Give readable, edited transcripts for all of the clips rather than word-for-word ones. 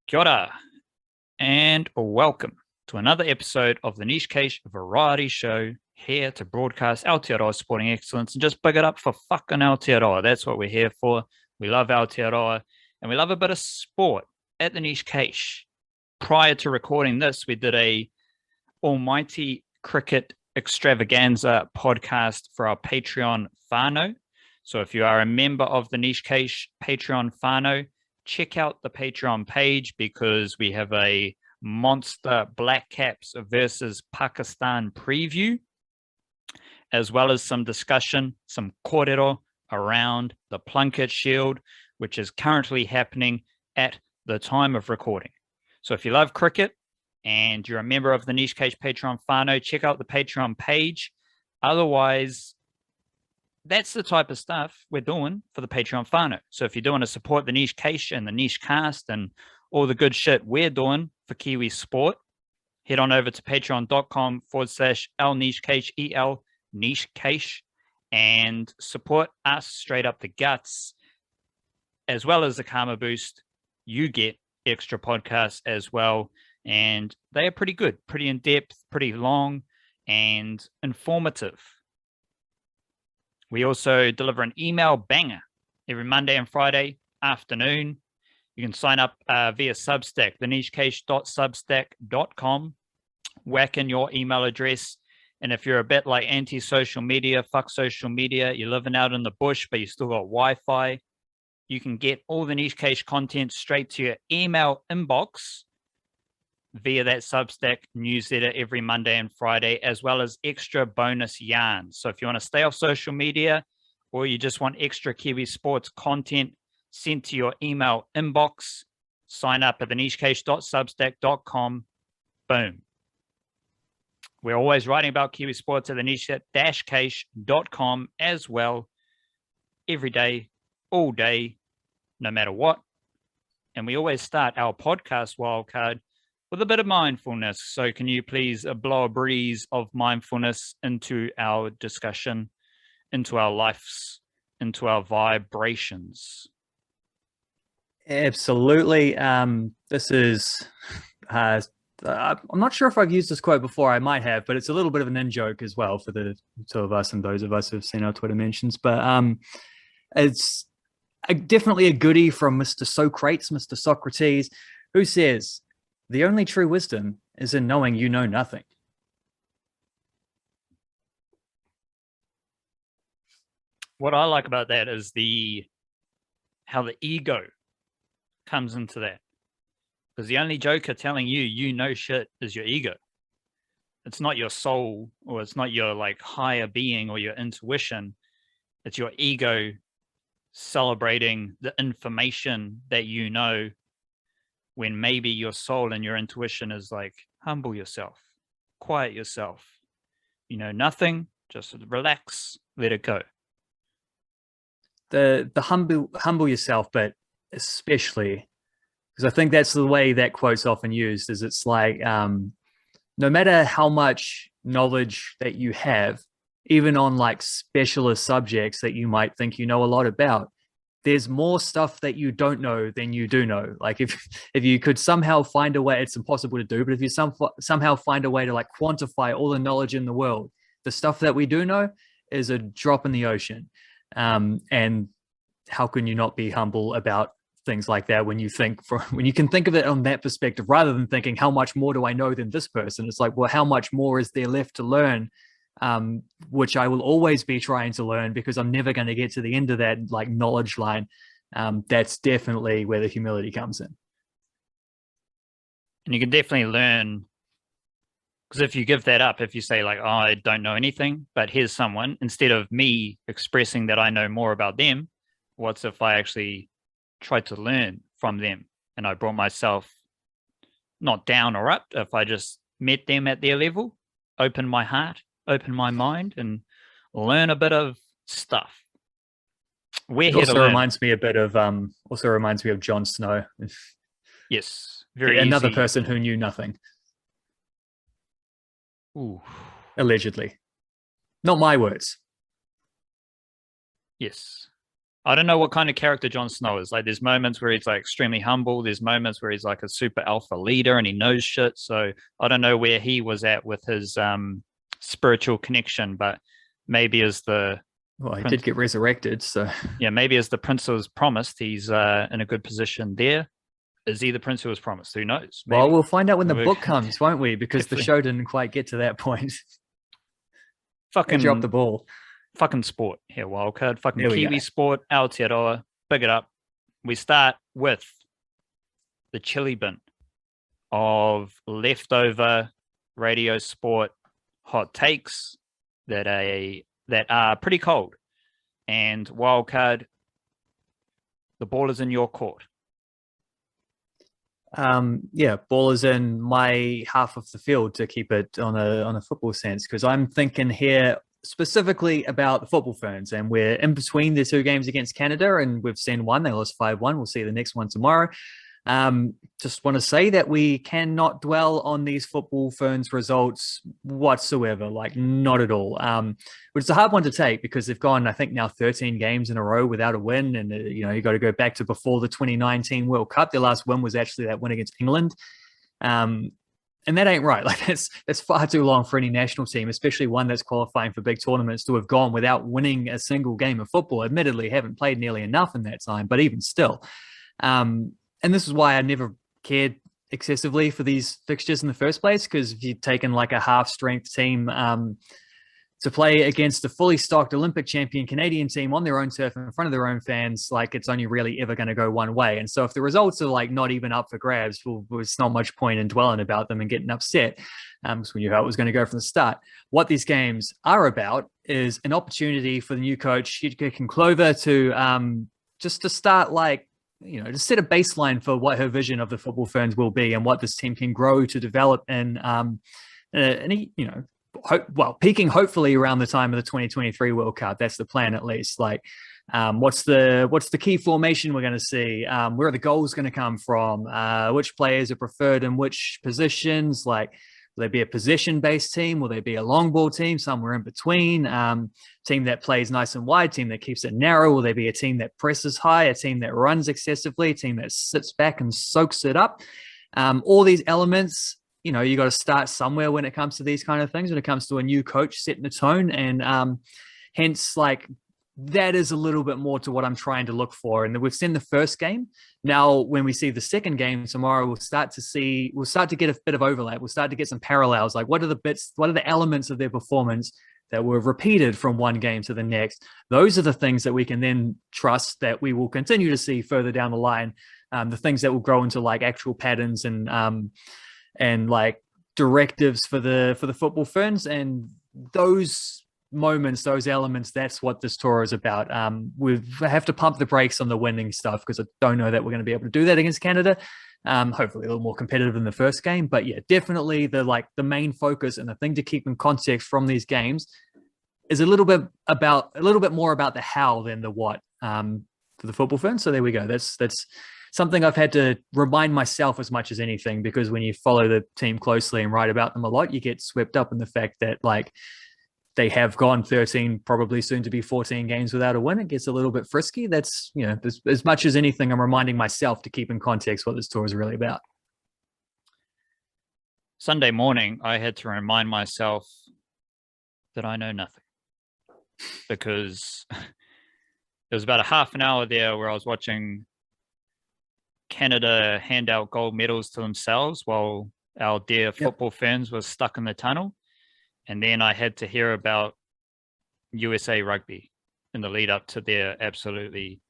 Kia ora, and welcome to another episode of the Niche Case Variety Show, here to broadcast Aotearoa sporting excellence and just big it up for fucking Aotearoa. That's what we're here for. We love Aotearoa and we love a bit of sport at the Niche Case. Prior to recording this, we did a almighty cricket extravaganza podcast for our Patreon whānau. So if you are a member of the Niche Case Patreon whānau, check out the Patreon page because we have a monster Blackcaps versus Pakistan preview, as well as some discussion, some kōrero around the Plunket Shield, which is currently happening at the time of recording. So if you love cricket and you're a member of the Niche Case Patreon whānau, check out the Patreon page. Otherwise, that's the type of stuff we're doing for the Patreon whānau. So if you want to support the Niche Case and the Niche Cast and all the good shit we're doing for Kiwi sport, head on over to patreon.com/LNicheCase, EL Niche Case, and support us straight up the guts, as well as the Karma Boost. You get extra podcasts as well, and they are pretty good, pretty in-depth, pretty long, and informative. We also deliver an email banger every Monday and Friday afternoon. You can sign up via Substack, thenichecase.substack.com. Whack in your email address. And if you're a bit like anti-social media, fuck social media, you're living out in the bush, but you still got Wi-Fi, you can get all the Niche Case content straight to your email inbox via that Substack newsletter every Monday and Friday, as well as extra bonus yarns. So if you want to stay off social media or you just want extra Kiwi sports content sent to your email inbox, sign up at thenichecase.substack.com. Boom. We're always writing about Kiwi sports at theniche-case.com as well, every day, all day, no matter what. And we always start our podcast wildcard with a bit of mindfulness. So can you please blow a breeze of mindfulness into our discussion, into our lives, into our vibrations? Absolutely. This is, I'm not sure if I've used this quote before. I might have, but it's a little bit of an in-joke as well for the two of us and those of us who've seen our Twitter mentions. But it's definitely a goodie from Mr. Socrates, Mr. Socrates, who says, "The only true wisdom is in knowing you know nothing." What I like about that is how the ego comes into that. Because the only joker telling you know shit is your ego. It's not your soul, or it's not your like higher being or your intuition. It's your ego celebrating the information that you know, when maybe your soul and your intuition is like, humble yourself, quiet yourself. You know nothing, just relax, let it go. The humble yourself, but especially because I think that's the way that quote's often used, is it's like, no matter how much knowledge that you have, even on like specialist subjects that you might think you know a lot about, there's more stuff that you don't know than you do know. Like if you could somehow find a way, it's impossible to do, but if you somehow find a way to like quantify all the knowledge in the world, the stuff that we do know is a drop in the ocean. And how can you not be humble about things like that when you can think of it on that perspective, rather than thinking, how much more do I know than this person? It's like, well, how much more is there left to learn? Which I will always be trying to learn, because I'm never going to get to the end of that like knowledge line. That's definitely where the humility comes in. And you can definitely learn, because if you give that up, if you say like, oh, I don't know anything, but here's someone, instead of me expressing that I know more about them, what's if I actually tried to learn from them and I brought myself not down or up? If I just met them at their level, open my heart, open my mind, and learn a bit of stuff. We're here to learn. Reminds me a bit of Jon Snow. Yes, very another easy. Person who knew nothing. Ooh. Allegedly, not my words. Yes, I don't know what kind of character Jon Snow is. Like, there's moments where he's like extremely humble. There's moments where he's like a super alpha leader and he knows shit. So I don't know where he was at with his spiritual connection, but maybe as the Well, he did get resurrected, so yeah, maybe as the prince was promised, he's in a good position there. Is he the prince who was promised? Who knows? Maybe. well, we'll find out when the book comes, won't we? Because the Definitely. show didn't quite get to that point. They Fucking dropped the ball. fucking sport here, wildcard. Fucking There we Kiwi go. sport, Aotearoa. Big it up. We start with the chili bin of leftover radio sport hot takes that are pretty cold. And wildcard, the ball is in your court. Yeah, ball is in my half of the field, to keep it on a football sense, because I'm thinking here specifically about the football Ferns, and we're in between the two games against Canada, and we've seen one. They lost 5-1. We'll see the next one tomorrow. Just want to say that we cannot dwell on these football Ferns results whatsoever, like not at all. But it's a hard one to take because they've gone, I think, now 13 games in a row without a win. And, you got to go back to before the 2019 World Cup. Their last win was actually that win against England. And that ain't right. Like that's far too long for any national team, especially one that's qualifying for big tournaments, to have gone without winning a single game of football. Admittedly, haven't played nearly enough in that time, but even still. And this is why I never cared excessively for these fixtures in the first place, because if you've taken like a half-strength team to play against a fully stocked Olympic champion Canadian team on their own turf in front of their own fans, like it's only really ever going to go one way. And so if the results are like not even up for grabs, well, there's not much point in dwelling about them and getting upset, because we knew how it was going to go from the start. What these games are about is an opportunity for the new coach, Lydia Ko, to just to start to set a baseline for what her vision of the football Ferns will be and what this team can grow to develop in, peaking hopefully around the time of the 2023 World Cup. That's the plan, at least. What's the key formation we're going to see? Where are the goals going to come from? Which players are preferred in which positions? Will there be a possession-based team? Will there be a long ball team? Somewhere in between? Team that plays nice and wide, team that keeps it narrow? Will there be a team that presses high, a team that runs excessively, a team that sits back and soaks it up? All these elements, you got to start somewhere when it comes to these kind of things, when it comes to a new coach setting the tone. And hence, that is a little bit more to what I'm trying to look for. And we've seen the first game. Now, when we see the second game tomorrow, we'll start to get a bit of overlap. We'll start to get some parallels. Like, what are the elements of their performance that were repeated from one game to the next? Those are the things that we can then trust that we will continue to see further down the line. The things that will grow into actual patterns and directives for the football Ferns. And those moments, those elements, that's what this tour is about. We have to pump the brakes on the winning stuff, because I don't know that we're going to be able to do that against Canada. Hopefully a little more competitive than the first game, but yeah, definitely the main focus and the thing to keep in context from these games is a little bit more about the how than the what for the football Ferns. So there we go. That's something I've had to remind myself as much as anything, because when you follow the team closely and write about them a lot, you get swept up in the fact that they have gone 13, probably soon to be 14 games without a win. It gets a little bit frisky. That's, as much as anything, I'm reminding myself to keep in context what this tour is really about. Sunday morning, I had to remind myself that I know nothing, because there was about a half an hour there where I was watching Canada hand out gold medals to themselves while our dear football Ferns was stuck in the tunnel. And then I had to hear about USA rugby in the lead up to their absolutely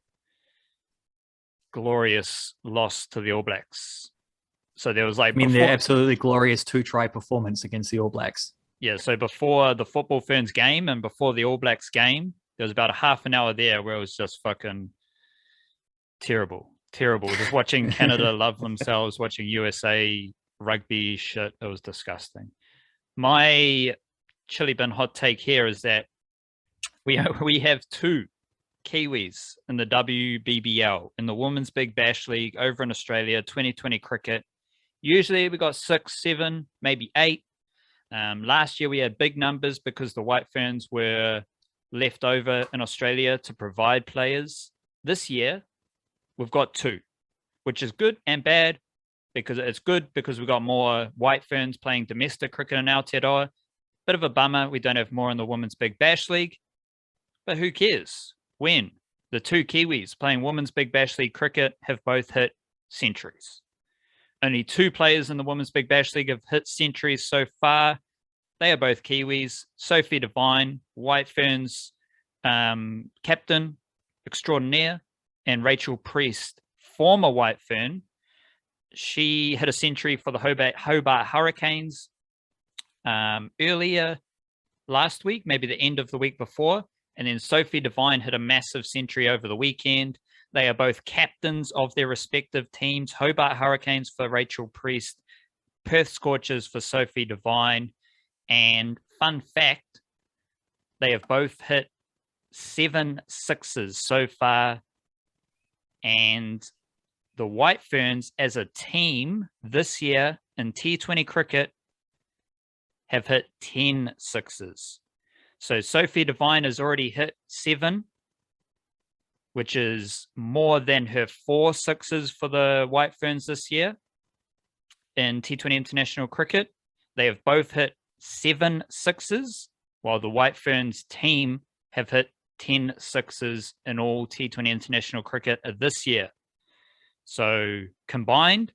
glorious loss to the All Blacks. So there was their absolutely glorious 2-try performance against the All Blacks. Yeah, so before the football Ferns game and before the All Blacks game, there was about a half an hour there where it was just fucking terrible. Just watching Canada love themselves, watching USA rugby shit. It was disgusting. My chili bin hot take here is that we have two Kiwis in the WBBL, in the Women's Big Bash League over in Australia, 2020 cricket. Usually we got 6, 7, maybe 8. Last year we had big numbers because the White Ferns were left over in Australia to provide players This year, we've got 2, which is good and bad, because it's good because we've got more White Ferns playing domestic cricket in Aotearoa. Bit of a bummer we don't have more in the Women's Big Bash League, but who cares? When the 2 Kiwis playing Women's Big Bash League cricket have both hit centuries. Only 2 players in the Women's Big Bash League have hit centuries so far. They are both Kiwis. Sophie Devine, White Ferns captain extraordinaire, and Rachel Priest, former White Fern. She hit a century for the Hobart Hurricanes earlier last week, maybe the end of the week before. And then Sophie Devine hit a massive century over the weekend. They are both captains of their respective teams. Hobart Hurricanes for Rachel Priest, Perth Scorchers for Sophie Devine. And fun fact, they have both hit 7 sixes so far. And the White Ferns as a team this year in T20 cricket have hit 10 sixes. So Sophie Devine has already hit 7, which is more than her 4 sixes for the White Ferns this year in T20 international cricket. They have both hit 7 sixes, while the White Ferns team have hit 10 sixes in all T20 international cricket this year. So combined,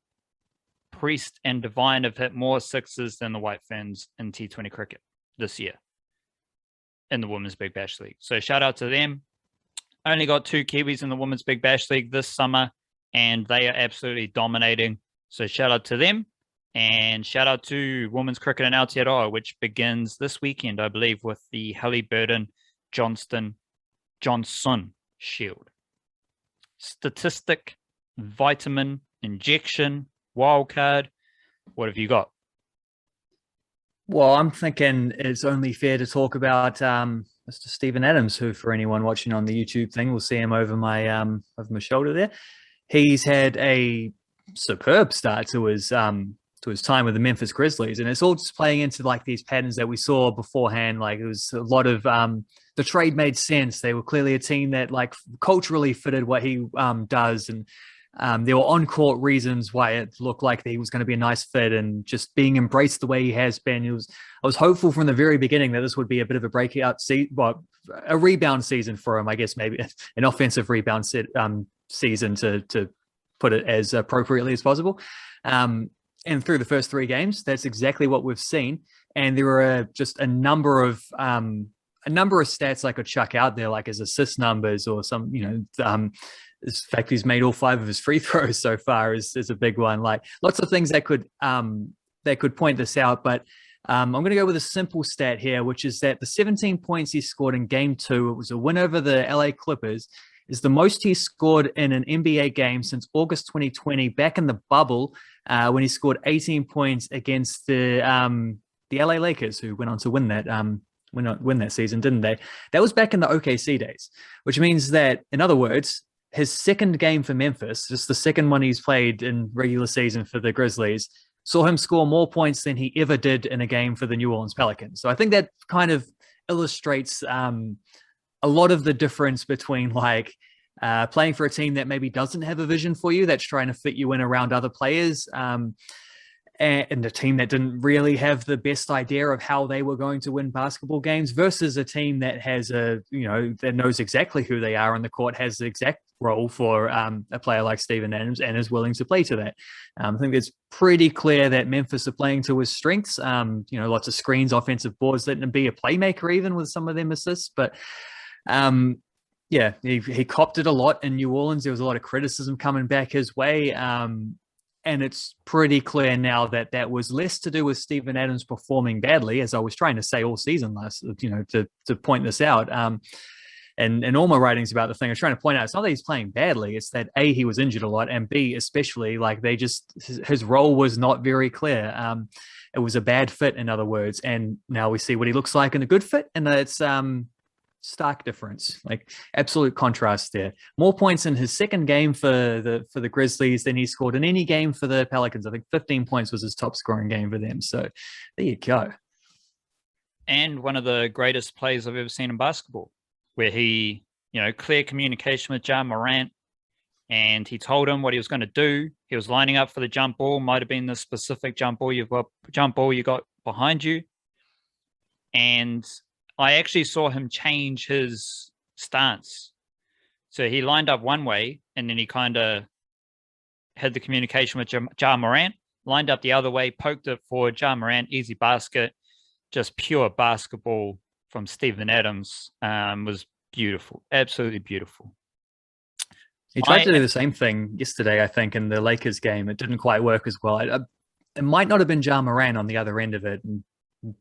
Priest and Devine have hit more sixes than the White Ferns in T20 cricket this year in the Women's Big Bash League. So shout out to them. Only got 2 Kiwis in the Women's Big Bash League this summer, and they are absolutely dominating. So shout out to them. And shout out to women's cricket in Aotearoa, which begins this weekend, I believe, with the Halliburton Johnson Shield. Statistic, vitamin, injection, wildcard. What have you got? Well, I'm thinking it's only fair to talk about Mr. Steven Adams, who, for anyone watching on the YouTube thing, will see him over my shoulder there. He's had a superb start to his time with the Memphis Grizzlies, and it's all just playing into like these patterns that we saw beforehand. Like it was a lot of the trade made sense. They were clearly a team that like culturally fitted what he does, and there were on-court reasons why it looked like he was going to be a nice fit, and just being embraced the way he has been. I was hopeful from the very beginning that this would be a bit of a breakout a rebound season for him. I guess maybe an offensive rebound season to put it as appropriately as possible. And through the first 3 games, that's exactly what we've seen. And there are just a number of stats I could chuck out there, like his assist numbers or some, the fact he's made all 5 of his free throws so far is a big one. Like lots of things that could point this out. But I'm going to go with a simple stat here, which is that the 17 points he scored in game 2, it was a win over the LA Clippers, is the most he scored in an NBA game since August 2020, back in the bubble, when he scored 18 points against the LA Lakers, who went on to win that season, didn't they? That was back in the OKC days, which means that, in other words, his second game for Memphis, just the second one he's played in regular season for the Grizzlies, saw him score more points than he ever did in a game for the New Orleans Pelicans. So I think that kind of illustrates a lot of the difference between like playing for a team that maybe doesn't have a vision for you, that's trying to fit you in around other players, and a team that didn't really have the best idea of how they were going to win basketball games, versus a team that has that knows exactly who they are on the court, has the exact role for a player like Steven Adams, and is willing to play to that. I think it's pretty clear that Memphis are playing to his strengths. Lots of screens, offensive boards, letting him be a playmaker even with some of them assists. But he copped it a lot in New Orleans. There was a lot of criticism coming back his way. And it's pretty clear now that was less to do with Steven Adams performing badly, as I was trying to say all season to point this out. And in all my writings about the thing, I was trying to point out, it's not that he's playing badly. It's that A, he was injured a lot, and B, especially, like his role was not very clear. It was a bad fit, in other words. And now we see what he looks like in a good fit. And it's stark difference, like absolute contrast there. More points in his second game for the Grizzlies than he scored in any game for the Pelicans. I think 15 points was his top scoring game for them. So there you go. And one of the greatest plays I've ever seen in basketball, where he clear communication with Ja Morant, and he told him what he was going to do. He was lining up for the jump ball. Might have been the specific jump ball you got behind you. And I actually saw him change his stance. So he lined up one way, and then he kind of had the communication with Ja Morant, lined up the other way, poked it for Ja Morant, easy basket, just pure basketball from Steven Adams. Was beautiful, absolutely beautiful. He tried to do the same thing yesterday, I think, in the Lakers game. It didn't quite work as well. It might not have been Ja Morant on the other end of it, and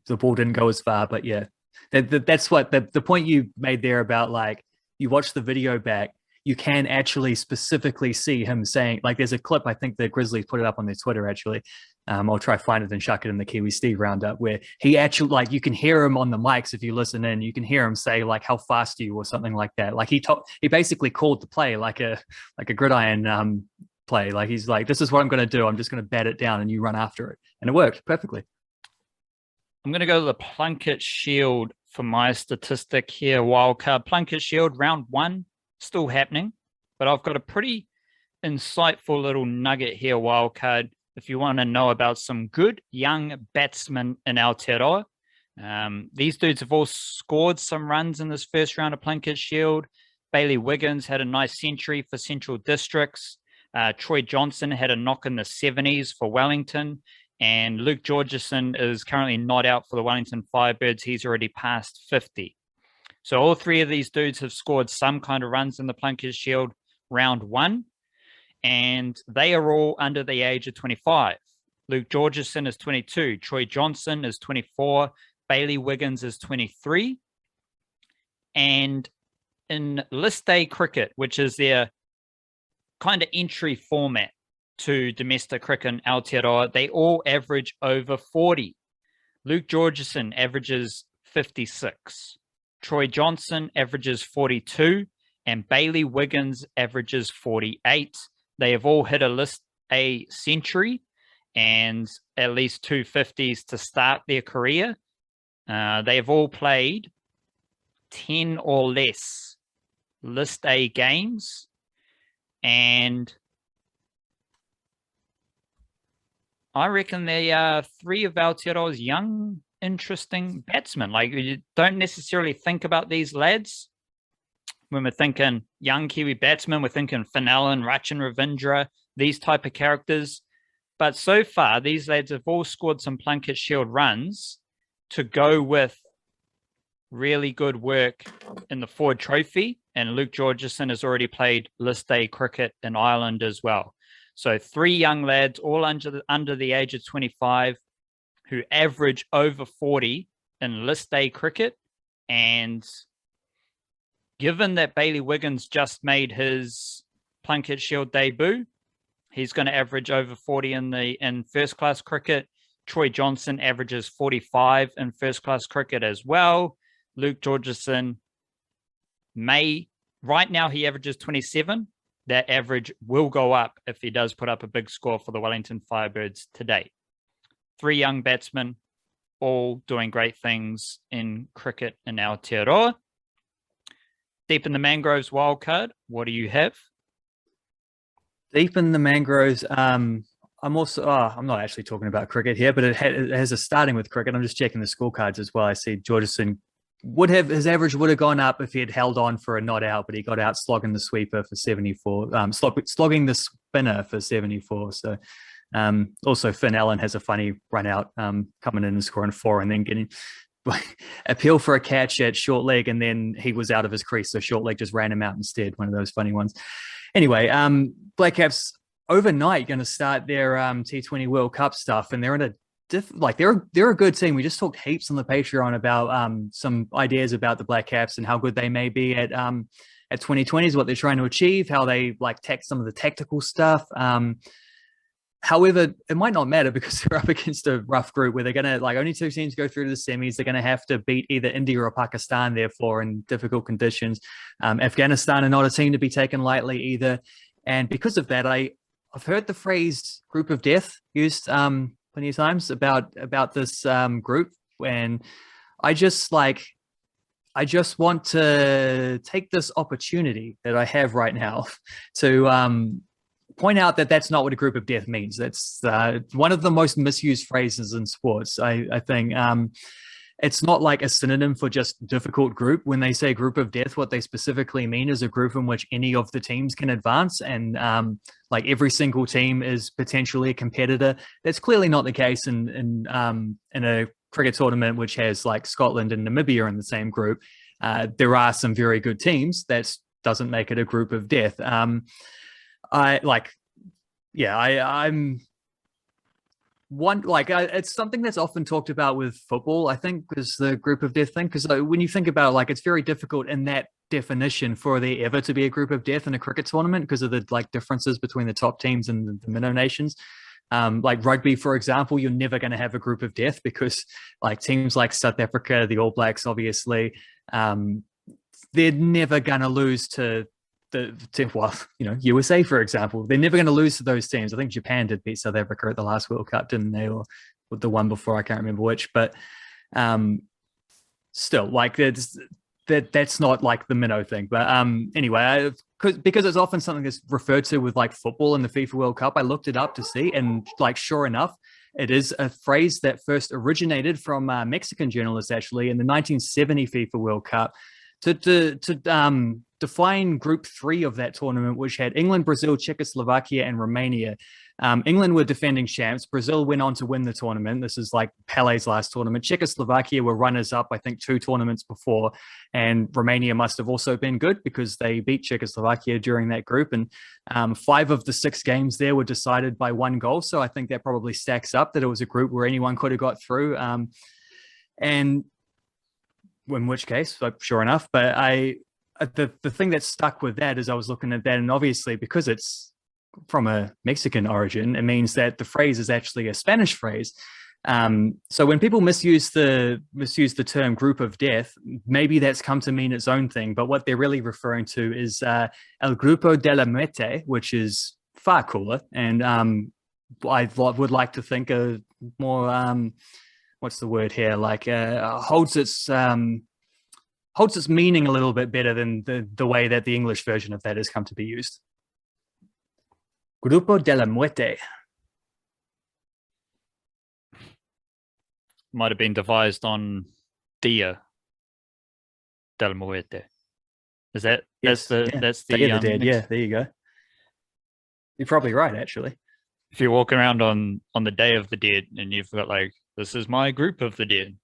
the ball didn't go as far. But yeah, that's what the point you made there about, like, you watch the video back, you can actually specifically see him saying, like, there's a clip, I think the Grizzlies put it up on their Twitter, actually. I'll try to find it and chuck it in the Kiwi Steve roundup, where he actually, like, you can hear him on the mics if you listen in. You can hear him say, like, how fast are you, or something like that. Like, he basically called the play like a gridiron play. Like, he's like, this is what I'm going to do. I'm just going to bat it down and you run after it. And it worked perfectly. I'm going to go to the Plunket Shield for my statistic here. Wildcard Plunket Shield, round 1, still happening. But I've got a pretty insightful little nugget here, Wildcard, if you want to know about some good young batsmen in Aotearoa. These dudes have all scored some runs in this first round of Plunket Shield. Bayley Wiggins had a nice century for Central Districts. Troy Johnson had a knock in the 70s for Wellington. And Luke Georgeson is currently not out for the Wellington Firebirds. He's already passed 50. So all three of these dudes have scored some kind of runs in the Plunket Shield round 1. And they are all under the age of 25. Luke Georgeson is 22. Troy Johnson is 24. Bayley Wiggins is 23. And in List A cricket, which is their kind of entry format to domestic cricket in Aotearoa, they all average over 40. Luke Georgeson averages 56. Troy Johnson averages 42. And Bayley Wiggins averages 48. They have all hit a List A century and at least 250s to start their career. They have all played 10 or less List A games. And I reckon they are three of Aotearoa's young, interesting batsmen. Like, you don't necessarily think about these lads when we're thinking young Kiwi batsmen. We're thinking Fenelon, Rachin Ravindra, these type of characters. But so far, these lads have all scored some Plunket Shield runs to go with really good work in the Ford Trophy. And Luke Georgeson has already played List A cricket in Ireland as well. So 3 young lads, all under the age of 25, who average over 40 in List A cricket. And given that Bayley Wiggins just made his Plunket Shield debut, he's going to average over 40 in first class cricket. Troy Johnson averages 45 in first class cricket as well. Luke Georgeson right now he averages 27. That average will go up if he does put up a big score for the Wellington Firebirds today. 3 young batsmen, all doing great things in cricket in Aotearoa. Deep in the Mangroves wildcard, what do you have? Deep in the Mangroves, I'm not actually talking about cricket here, but it has a starting with cricket. I'm just checking the scorecards as well. I see Georgeson his average would have gone up if he had held on for a not out, but he got out slogging the sweeper for 74, slogging the spinner for 74. So also Finn Allen has a funny run out, coming in and scoring 4 and then getting appeal for a catch at short leg, and then he was out of his crease, so short leg just ran him out instead. One of those funny ones. Anyway, Blackcaps overnight going to start their T20 World Cup stuff, and they're in a they're a good team. We just talked heaps on the Patreon about some ideas about the Blackcaps and how good they may be at 2020s, what they're trying to achieve, how they tack some of the tactical stuff. However, it might not matter because they're up against a rough group where they're going to only 2 teams go through to the semis. They're going to have to beat either India or Pakistan, therefore, in difficult conditions. Afghanistan are not a team to be taken lightly either. And because of that, I've heard the phrase group of death used plenty of times about this group. And I just I just want to take this opportunity that I have right now to point out that that's not what a group of death means. That's one of the most misused phrases in sports. I think it's not like a synonym for just difficult group. When they say group of death, what they specifically mean is a group in which any of the teams can advance, and like every single team is potentially a competitor. That's clearly not the case in a cricket tournament which has like Scotland and Namibia in the same group. There are some very good teams. That doesn't make it a group of death. I'm one like it's something that's often talked about with football. I think is the group of death thing, because when you think about it, like it's very difficult in that definition for there ever to be a group of death in a cricket tournament because of the like differences between the top teams and the minnow nations. Like rugby, for example, you're never going to have a group of death because like teams like South Africa, the All Blacks, obviously, they're never going to lose to USA, for example. They're never going to lose to those teams. I think Japan did beat South Africa at the last World Cup, didn't they? Or with the one before, I can't remember which. But still, like that's not like the minnow thing. But anyway, because it's often something that's referred to with like football in the FIFA World Cup, I looked it up to see, and like sure enough, it is a phrase that first originated from Mexican journalists actually in the 1970 FIFA World Cup to define Group 3 of that tournament, which had England, Brazil, Czechoslovakia, and Romania. England were defending champs. Brazil went on to win the tournament. This is like Pele's last tournament. Czechoslovakia were runners-up, I think, 2 tournaments before. And Romania must have also been good because they beat Czechoslovakia during that group. And 5 of the 6 games there were decided by 1 goal. So I think that probably stacks up that it was a group where anyone could have got through. And in which case, like, sure enough, but the thing that stuck with that is I was looking at that, and obviously because it's from a Mexican origin, it means that the phrase is actually a Spanish phrase. So when people misuse the term group of death, maybe that's come to mean its own thing, but what they're really referring to is el grupo de la muerte, which is far cooler, and I would like to think a more what's the word here, like holds its meaning a little bit better than the way that the English version of that has come to be used. Grupo de la Muerte. Might have been devised on Dia de la Muerte. Is that that's the Day of the Dead? Yeah, there you go. You're probably right, actually. If you're walking around on the Day of the Dead and you've got like, this is my group of the dead.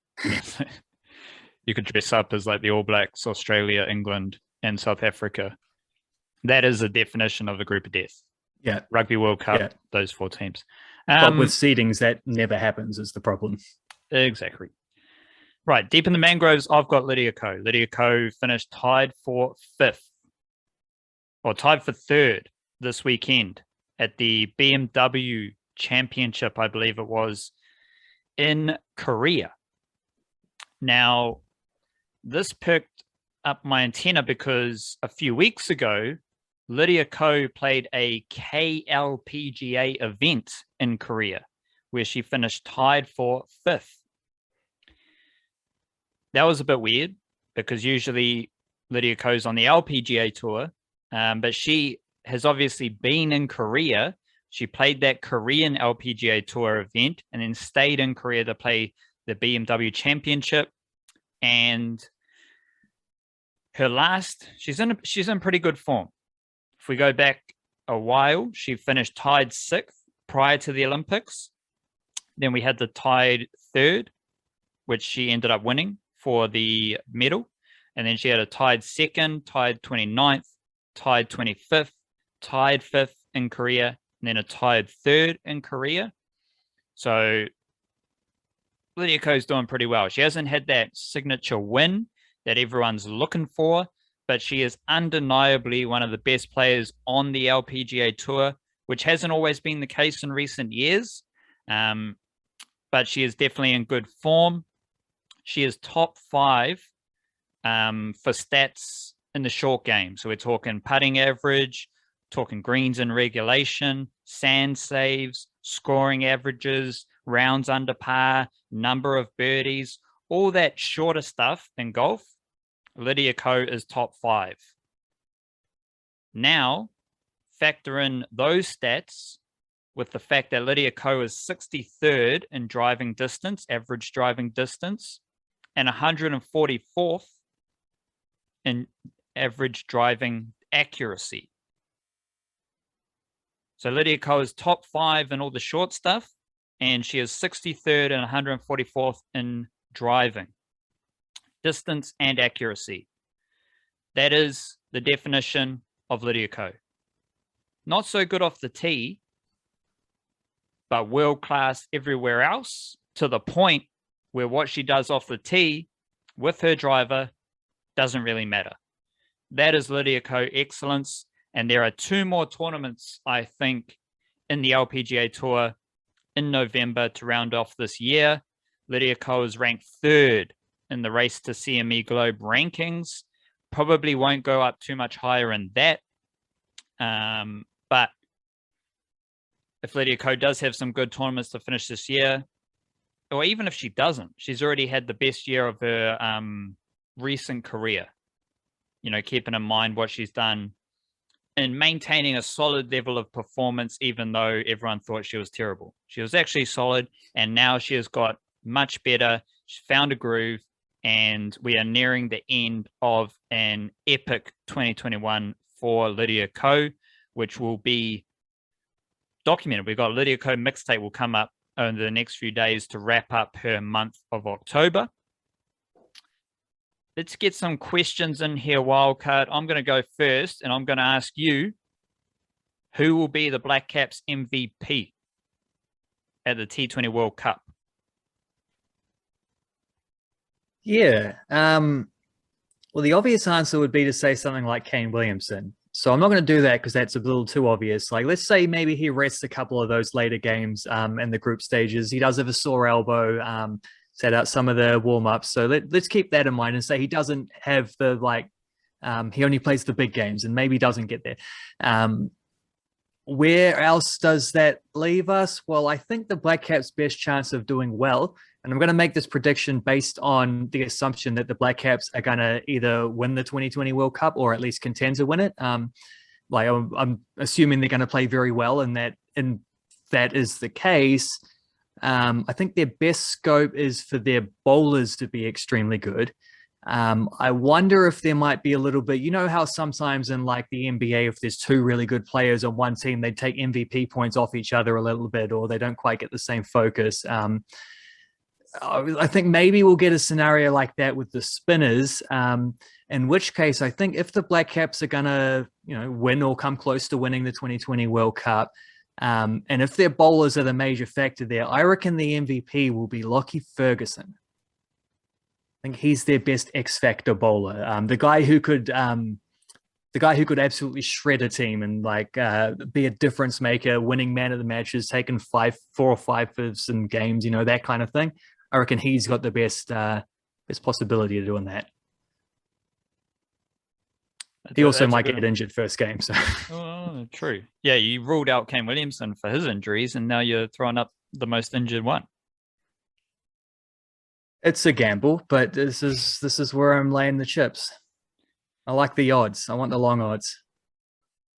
You could dress up as like the All Blacks, Australia, England, and South Africa. That is the definition of a group of death. Yeah. Rugby World Cup, those 4 teams. But with seedings, that never happens is the problem. Exactly. Right. Deep in the mangroves, I've got Lydia Ko. Lydia Ko finished tied for 5th or tied for 3rd this weekend at the BMW Championship, I believe it was, in Korea. Now, this perked up my antenna because a few weeks ago, Lydia Ko played a KLPGA event in Korea where she finished tied for 5th. That was a bit weird because usually Lydia Ko's on the LPGA tour, but she has obviously been in Korea. She played that Korean LPGA tour event and then stayed in Korea to play the BMW Championship. And her last, she's in pretty good form. If we go back a while, she finished tied 6th prior to the Olympics. Then we had the tied 3rd, which she ended up winning for the medal. And then she had a tied 2nd, tied 29th, tied 25th, tied 5th in Korea, and then a tied 3rd in Korea. So Lydia Ko's doing pretty well. She hasn't had that signature win that everyone's looking for, but she is undeniably one of the best players on the LPGA tour, which hasn't always been the case in recent years. But she is definitely in good form. She is top 5 for stats in the short game. So we're talking putting average, talking greens in regulation, sand saves, scoring averages, rounds under par, number of birdies, all that shorter stuff in golf. Lydia Ko is top 5. Now, factor in those stats with the fact that Lydia Ko is 63rd in driving distance, average driving distance, and 144th in average driving accuracy. So Lydia Ko is top 5 in all the short stuff, and she is 63rd and 144th in driving distance and accuracy. That is the definition of Lydia Ko. Not so good off the tee, but world class everywhere else, to the point where what she does off the tee with her driver doesn't really matter. That is Lydia Ko excellence. And there are 2 more tournaments, I think, in the LPGA Tour in November to round off this year. Lydia Ko is ranked 3rd in the Race to CME Globe rankings. Probably won't go up too much higher in that. But if Lydia Ko does have some good tournaments to finish this year, or even if she doesn't, she's already had the best year of her recent career. You know, keeping in mind what she's done in maintaining a solid level of performance, even though everyone thought she was terrible. She was actually solid, and now she has got much better. She found a groove, and we are nearing the end of an epic 2021 for Lydia Ko, which will be documented. We've got Lydia Ko mixtape will come up over the next few days to wrap up her month of October. Let's get some questions in here, Wildcard. I'm going to go first, and I'm going to ask you, who will be the Blackcaps MVP at the T20 World Cup? Yeah. Well, the obvious answer would be to say something like Kane Williamson. So I'm not going to do that because that's a little too obvious. Like, let's say maybe he rests a couple of those later games in the group stages. He does have a sore elbow, set out some of the warm-ups. So let's keep that in mind and say he doesn't have the, he only plays the big games and maybe doesn't get there. Where else does that leave us? Well, I think the Blackcaps' best chance of doing well, and I'm going to make this prediction based on the assumption that the Blackcaps are going to either win the 2020 World Cup or at least contend to win it. I'm assuming they're going to play very well, and that is the case. I think their best scope is for their bowlers to be extremely good. I wonder if there might be a little bit, you know how sometimes in like the NBA, if there's 2 really good players on one team, they take MVP points off each other a little bit, or they don't quite get the same focus. I think maybe we'll get a scenario like that with the spinners, in which case I think if the Blackcaps are going to, win or come close to winning the 2020 World Cup, and if their bowlers are the major factor there, I reckon the MVP will be Lockie Ferguson. I think he's their best X factor bowler. The guy who could absolutely shred a team and be a difference maker, winning man of the matches, taking 4 or 5 fifths in games, that kind of thing. I reckon he's got the best possibility of doing that. He also might get injured first game. So true. Yeah, you ruled out Kane Williamson for his injuries, and now you're throwing up the most injured one. It's a gamble, but this is where I'm laying the chips. I like the odds. I want the long odds.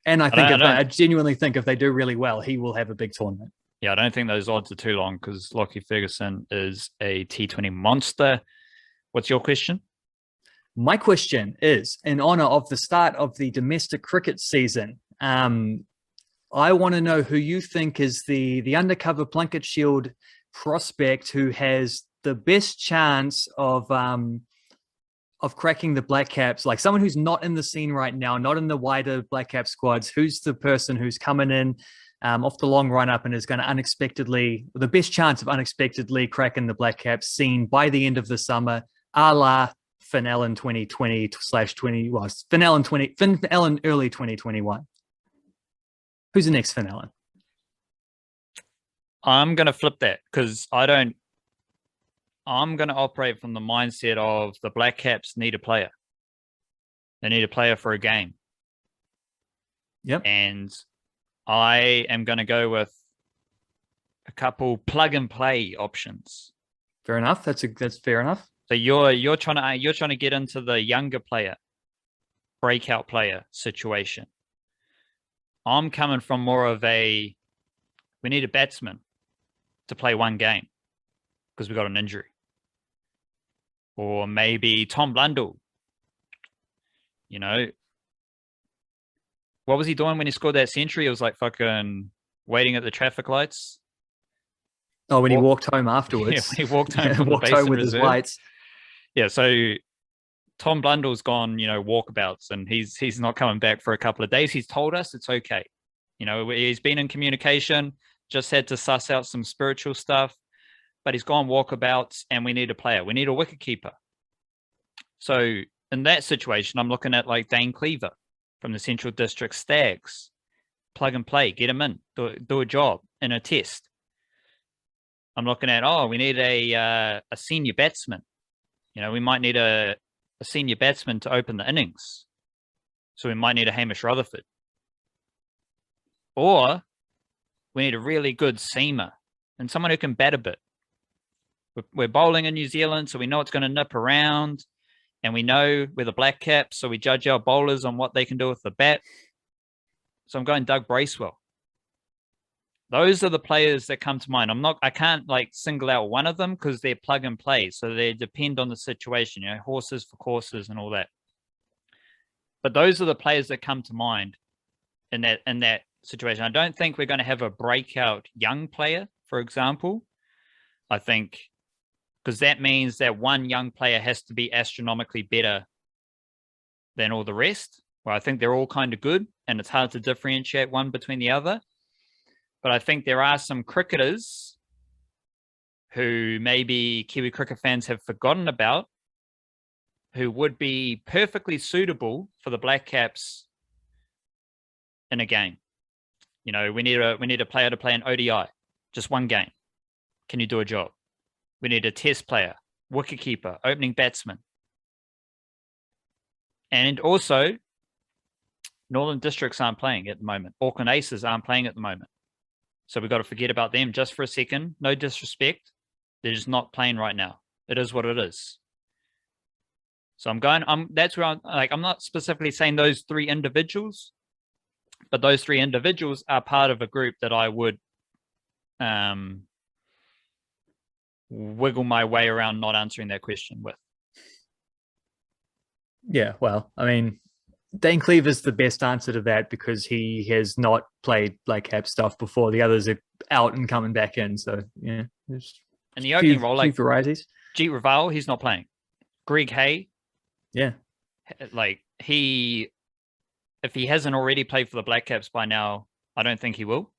And I genuinely think if they do really well, he will have a big tournament. Yeah, I don't think those odds are too long because Lockie Ferguson is a T20 monster. What's your question? My question is, in honor of the start of the domestic cricket season, I want to know who you think is the undercover Plunket Shield prospect who has the best chance of cracking the Blackcaps, like someone who's not in the scene right now, not in the wider Blackcap squads. Who's the person who's coming in off the long run up and is going to the best chance of unexpectedly cracking the Blackcaps scene by the end of the summer, a la Finn Allen 2020/20, well, Finn Allen early 2021. Who's the next Finn Allen? I'm going to flip that because I'm going to operate from the mindset of the Blackcaps need a player. They need a player for a game. Yep. And I am going to go with a couple plug and play options. Fair enough. That's fair enough. So you're trying to get into the younger player, breakout player situation. I'm coming from more of we need a batsman to play one game because we got an injury. Or maybe Tom Blundell. What was he doing when he scored that century? It was like fucking waiting at the traffic lights. Oh, when he walked home afterwards. Yeah, when he walked home from the Basin with Reserve. his lights. Yeah, so Tom Blundell's gone, walkabouts, and he's not coming back for a couple of days. He's told us it's okay. He's been in communication, just had to suss out some spiritual stuff, but he's gone walkabouts, and we need a player. We need a wicketkeeper. So in that situation, I'm looking at like Dane Cleaver from the Central District Stags. Plug and play, get him in, do a job in a test. I'm looking at, we need a senior batsman. We might need a senior batsman to open the innings. So we might need a Hamish Rutherford. Or we need a really good seamer and someone who can bat a bit. We're bowling in New Zealand, so we know it's going to nip around. And we know we're the Blackcaps, so we judge our bowlers on what they can do with the bat. So I'm going Doug Bracewell. Those are the players that come to mind. I can't like single out one of them because they're plug and play. So they depend on the situation, horses for courses and all that. But those are the players that come to mind in that situation. I don't think we're going to have a breakout young player, for example. I think because that means that one young player has to be astronomically better than all the rest. Well, I think they're all kind of good, and it's hard to differentiate one between the other. But I think there are some cricketers who maybe Kiwi cricket fans have forgotten about who would be perfectly suitable for the Blackcaps in a game. We need a player to play an ODI, just one game. Can you do a job? We need a test player, wicketkeeper, opening batsman. And also, Northern Districts aren't playing at the moment. Auckland Aces aren't playing at the moment. So we've got to forget about them just for a second. No disrespect. They're just not playing right now. It is what it is. So that's where I'm not specifically saying those three individuals, but those three individuals are part of a group that I would wiggle my way around not answering that question with. Yeah, well, I mean, Dane Cleaver's the best answer to that because he has not played Blackcap stuff before. The others are out and coming back in. So, yeah. And the opening role, like varieties. Jeet Raval, he's not playing. Greg Hay. Yeah. Like if he hasn't already played for the Blackcaps by now, I don't think he will.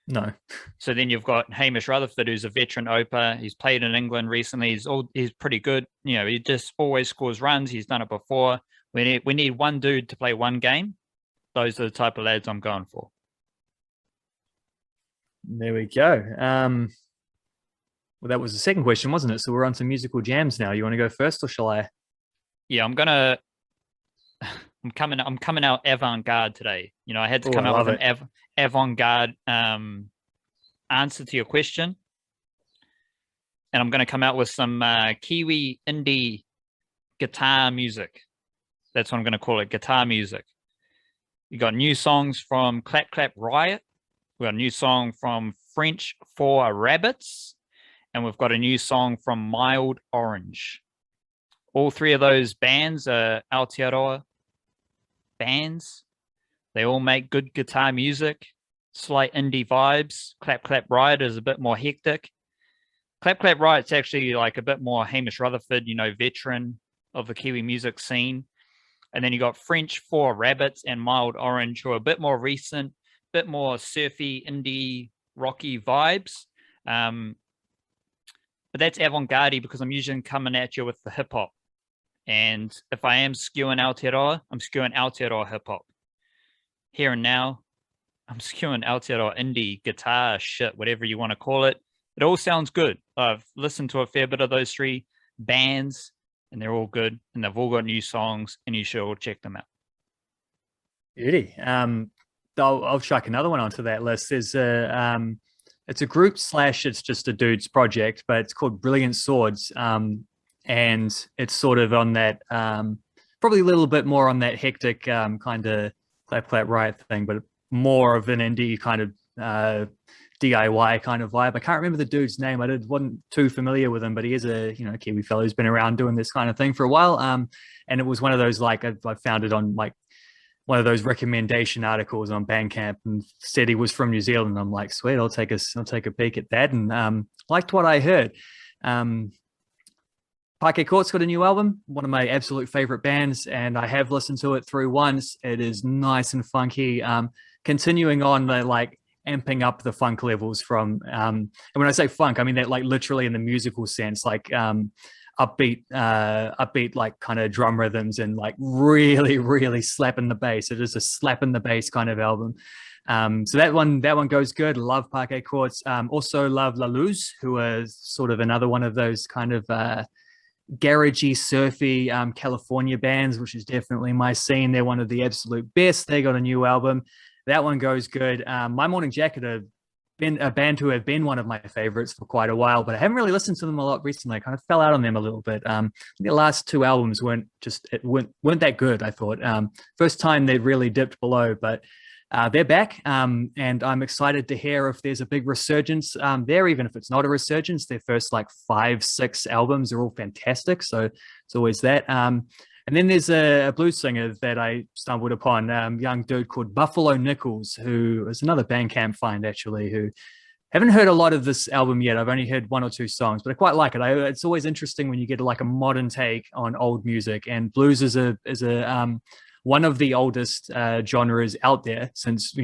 No. So then you've got Hamish Rutherford, who's a veteran opener. He's played in England recently. He's pretty good. He just always scores runs. He's done it before. We need one dude to play one game. Those are the type of lads I'm going for. There we go. Well, that was the second question, wasn't it? So we're on to musical jams now. You want to go first, or shall I? Yeah, I'm coming out avant-garde today. I had to come out with an avant-garde answer to your question. And I'm going to come out with some Kiwi indie guitar music. That's what I'm going to call it, guitar music. You got new songs from Clap Clap Riot. We got a new song from French for Rabbits. And we've got a new song from Mild Orange. All three of those bands are Aotearoa bands. They all make good guitar music, slight indie vibes. Clap Clap Riot is a bit more hectic. Clap Clap Riot's actually like a bit more Hamish Rutherford, veteran of the Kiwi music scene. And then you got French for Rabbits and Mild Orange, who are a bit more recent, bit more surfy, indie, rocky vibes. But that's avant-garde because I'm usually coming at you with the hip-hop. And if I am skewing Aotearoa, I'm skewing Aotearoa hip-hop. Here and now, I'm skewing Aotearoa indie, guitar, shit, whatever you want to call it. It all sounds good. I've listened to a fair bit of those three bands, and they're all good, and they've all got new songs, and you should all check them out. Beauty. I'll chuck another one onto that list. There's it's a group / it's just a dude's project, but it's called Brilliant Swords. and it's sort of on that probably a little bit more on that hectic kind of clap clap riot thing, but more of an indie kind of DIY kind of vibe. I can't remember the dude's name. Wasn't too familiar with him, but he is a Kiwi fellow who's been around doing this kind of thing for a while. And it was one of those, like, I found it on like one of those recommendation articles on Bandcamp, and said he was from New Zealand. I'm like, sweet, I'll take a peek at that, and liked what I heard. Parquet Court's got a new album, one of my absolute favorite bands, and I have listened to it through once. It is nice and funky. Continuing on the like amping up the funk levels from, and when I say funk, I mean that like literally in the musical sense, like upbeat like kind of drum rhythms and like really, really slapping the bass. It is a slap in the bass kind of album. So that one goes good. Love Parquet Courts. Also love La Luz, who is sort of another one of those kind of garagey, surfy California bands, which is definitely my scene. They're one of the absolute best. They got a new album. That one goes good. My Morning Jacket have been a band who have been one of my favorites for quite a while, but I haven't really listened to them a lot recently. I kind of fell out on them a little bit. The last two albums weren't that good, I thought. First time they really dipped below, but they're back, and I'm excited to hear if there's a big resurgence there, even if it's not a resurgence. Their first like 5-6 albums are all fantastic, so it's always that. And then there's a blues singer that I stumbled upon, young dude called Buffalo Nichols, who is another Bandcamp find, actually, who haven't heard a lot of this album yet. I've only heard 1 or 2 songs, but I quite like it. It's always interesting when you get like a modern take on old music, and blues is a one of the oldest genres out there, since,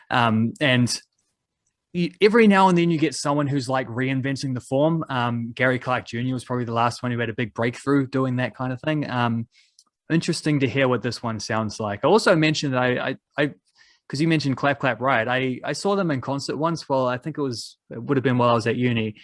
and every now and then you get someone who's like reinventing the form. Gary Clark Jr. was probably the last one who had a big breakthrough doing that kind of thing. Interesting to hear what this one sounds like. I also mentioned that I because you mentioned Clap Clap Riot, I saw them in concert once. Well, I think it would have been while I was at uni.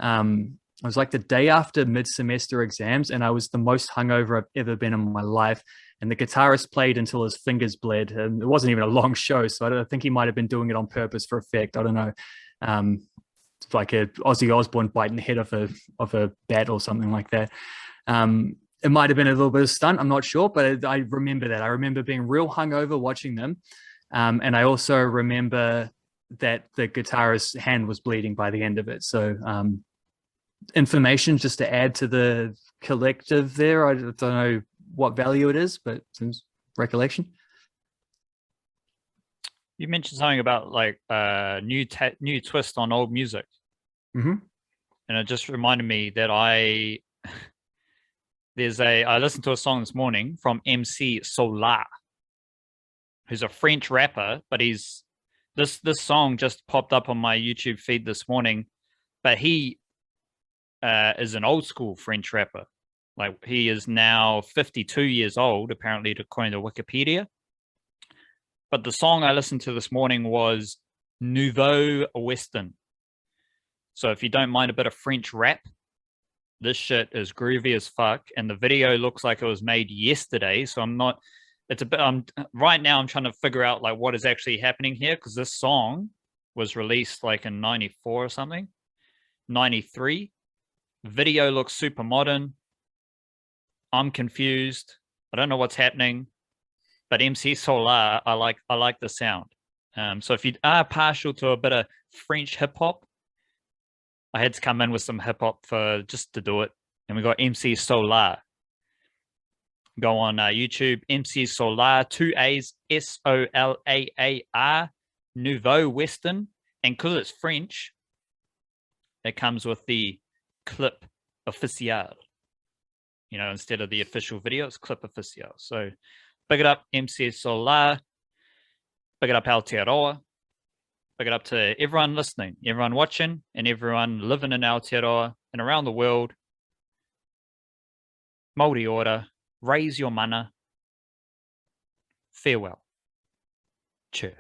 It was like the day after mid-semester exams, and I was the most hungover I've ever been in my life. And the guitarist played until his fingers bled, and it wasn't even a long show, so I think he might have been doing it on purpose for effect. I don't know. It's like a Ozzy Osbourne biting the head of a bat or something like that. It might have been a little bit of stunt, I'm not sure, but I remember that. I remember being real hungover watching them, and I also remember that the guitarist's hand was bleeding by the end of it. So information just to add to the collective there. I don't know what value it is, but seems recollection. You mentioned something about like new twist on old music, mm-hmm. and it just reminded me that I listened to a song this morning from MC Solar, who's a French rapper, but this song just popped up on my YouTube feed this morning, but he is an old school French rapper. Like, he is now 52 years old, apparently, according to Wikipedia. But the song I listened to this morning was Nouveau Western. So if you don't mind a bit of French rap, this shit is groovy as fuck. And the video looks like it was made yesterday. So right now I'm trying to figure out like what is actually happening here, because this song was released like in 94 or something, 93. Video looks super modern. I'm confused. I don't know what's happening, but MC Solar, I like the sound. So if you are partial to a bit of French hip hop, I had to come in with some hip hop just to do it. And we got MC Solar. Go on YouTube, MC Solar, 2 A's, Solaar, Nouveau Western. And because it's French, it comes with the clip officiel. Instead of the official video, it's clip officiel. So big it up, MC Solar. Big it up, Aotearoa. Big it up to everyone listening, everyone watching, and everyone living in Aotearoa and around the world. Māori ora, raise your mana. Farewell. Cheers.